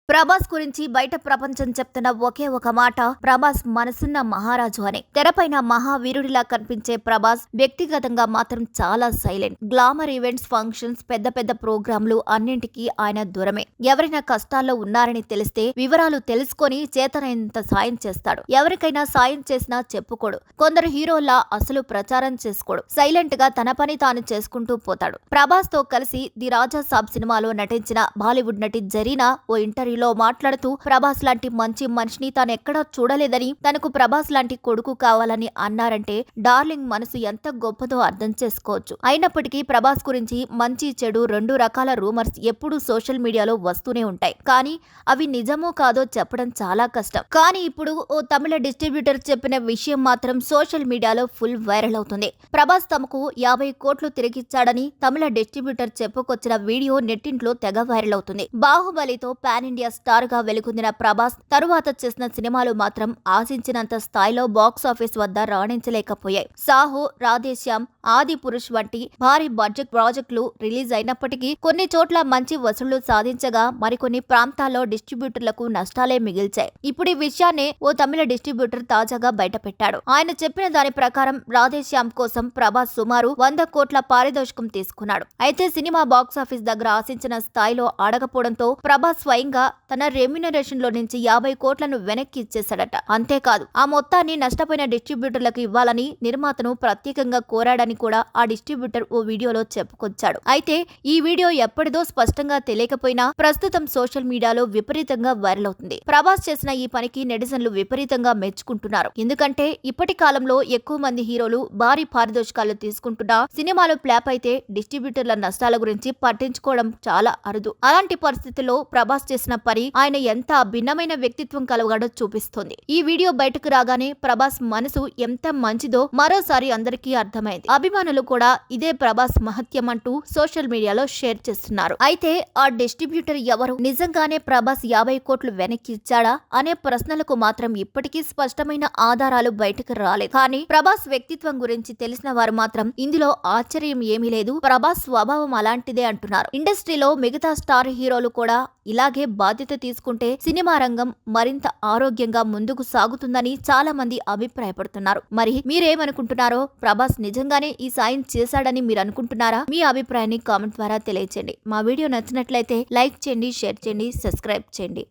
ప్రభాస్ గురించి బయట ప్రపంచం చెప్తున్న ఒకే ఒక మాట ప్రభాస్ మనసున్న మహారాజు అని. తెరపైన మహావీరుడిలా కనిపించే ప్రభాస్ వ్యక్తిగతంగా మాత్రం చాలా సైలెంట్. గ్లామర్ ఈవెంట్స్, ఫంక్షన్స్, పెద్ద పెద్ద ప్రోగ్రాంలు అన్నింటికీ ఆయన దూరమే. ఎవరైనా కష్టాల్లో ఉన్నారని తెలిస్తే వివరాలు తెలుసుకొని చేతనైనంత సాయం చేస్తాడు. ఎవరికైనా సాయం చేసినా చెప్పుకోడు. కొందరు హీరోల్లా అసలు ప్రచారం చేసుకోడు. సైలెంట్ గా తన పని తాను చేసుకుంటూ పోతాడు. ప్రభాస్ తో కలిసి ది రాజా సాబ్ సినిమాలో నటించిన బాలీవుడ్ నటి జరీనా ఓ ఇంటర్వ్యూలో మాట్లాడుతూ ప్రభాస్ లాంటి మంచి మనిషిని తాను ఎక్కడా చూడలేదని, తనకు ప్రభాస్ లాంటి కొడుకు కావాలని అన్నారంటే డార్లింగ్ మనసు ఎంత గొప్పదో అర్థం చేసుకోవచ్చు. అయినప్పటికీ ప్రభాస్ గురించి మంచి చెడు రెండు రకాల రూమర్స్ ఎప్పుడూ సోషల్ మీడియాలో వస్తూనే ఉంటాయి. కానీ అవి నిజమో కాదో చెప్పడం చాలా కష్టం. కానీ ఇప్పుడు ఓ తమిళ డిస్ట్రిబ్యూటర్ చెప్పిన విషయం మాత్రం సోషల్ మీడియాలో ఫుల్ వైరల్ అవుతుంది. ప్రభాస్ తమకు 50 కోట్లు తిరిగిచ్చాడని తమిళ డిస్ట్రిబ్యూటర్ చెప్పుకొచ్చిన వీడియో నెట్టింట్లో తెగ వైరల్ అవుతుంది. బాహుబలితో పాన్ ఇండియా స్టార్ గా వెలుగొందిన ప్రభాస్ తరువాత చేసిన సినిమాలు మాత్రం ఆశించినంత స్థాయిలో బాక్సాఫీస్ వద్ద రాణించలేకపోయాయి. సాహో, రాధేశ్యామ్, ఆది పురుష్ వంటి భారీ బడ్జెట్ ప్రాజెక్టులు రిలీజ్ అయినప్పటికీ కొన్ని చోట్ల మంచి వసూళ్లు సాధించగా మరికొన్ని ప్రాంతాల్లో డిస్ట్రిబ్యూటర్లకు నష్టాలే మిగిల్చాయి. ఇప్పుడు ఈ విషయాన్ని ఓ తమిళ డిస్ట్రిబ్యూటర్ తాజాగా బయటపెట్టాడు. ఆయన చెప్పిన దాని ప్రకారం రాధేశ్యామ్ కోసం ప్రభాస్ సుమారు 100 కోట్ల పారితోషికం తీసుకున్నాడు. అయితే సినిమా బాక్సాఫీస్ దగ్గర ఆశించిన స్థాయిలో ఆడకపోవడంతో ప్రభాస్ స్వయంగా తన రెమ్యునరేషన్ లో నుంచి 50 కోట్లను వెనక్కి ఇచ్చేశాడట. అంతేకాదు ఆ మొత్తాన్ని నష్టపోయిన డిస్ట్రిబ్యూటర్లకు ఇవ్వాలని నిర్మాతను ప్రత్యేకంగా కోరాడని కూడా ఆ డిస్ట్రిబ్యూటర్ ఓ వీడియోలో చెప్పుకొచ్చాడు. అయితే ఈ వీడియో ఎప్పటిదో స్పష్టంగా తెలియకపోయినా ప్రస్తుతం సోషల్ మీడియాలో విపరీతంగా వైరల్ అవుతుంది. ప్రభాస్ చేసిన ఈ పనికి నెటిజన్లు విపరీతంగా మెచ్చుకుంటున్నారు. ఎందుకంటే ఇప్పటి కాలంలో ఎక్కువ మంది హీరోలు భారీ పారితోషికాలు తీసుకుంటున్నా సినిమాలు ఫ్లాప్ అయితే డిస్ట్రిబ్యూటర్ల నష్టాల గురించి పట్టించుకోవడం చాలా అరుదు. అలాంటి పరిస్థితుల్లో ప్రభాస్ చేసిన పని ఆయన ఎంత భిన్నమైన వ్యక్తిత్వం కలగాడో చూపిస్తోంది. ఈ వీడియో బయటకు రాగానే ప్రభాస్ మనసు ఎంత మంచిదో మరోసారి అందరికీ అర్థమైంది. అభిమానులు కూడా ఇదే ప్రభాస్ మహత్యం అంటూ సోషల్ మీడియాలో షేర్ చేస్తున్నారు. అయితే ఆ డిస్ట్రిబ్యూటర్ ఎవరు? నిజంగానే ప్రభాస్ 50 కోట్లు వెనక్కి ఇచ్చాడా అనే ప్రశ్నలకు మాత్రం ఇప్పటికీ స్పష్టమైన ఆధారాలు బయటకు రాలేదు. కానీ ప్రభాస్ వ్యక్తిత్వం గురించి తెలిసిన వారు మాత్రం ఇందులో ఆశ్చర్యం ఏమీ లేదు, ప్రభాస్ స్వభావం అలాంటిదే అంటున్నారు. ఇండస్ట్రీలో మిగతా స్టార్ హీరోలు కూడా ఇలాగే బాధ్యత తీసుకుంటే సినిమా రంగం మరింత ఆరోగ్యంగా ముందుకు సాగుతుందని చాలా మంది అభిప్రాయపడుతున్నారు. మరి మీరేమనుకుంటున్నారో? ప్రభాస్ నిజంగానే ఈ సాయం చేశాడని మీరు అనుకుంటున్నారా? మీ అభిప్రాయాన్ని కామెంట్ ద్వారా తెలియచేయండి. మా వీడియో నచ్చినట్లయితే లైక్ చేయండి, షేర్ చేయండి, సబ్స్క్రైబ్ చేయండి.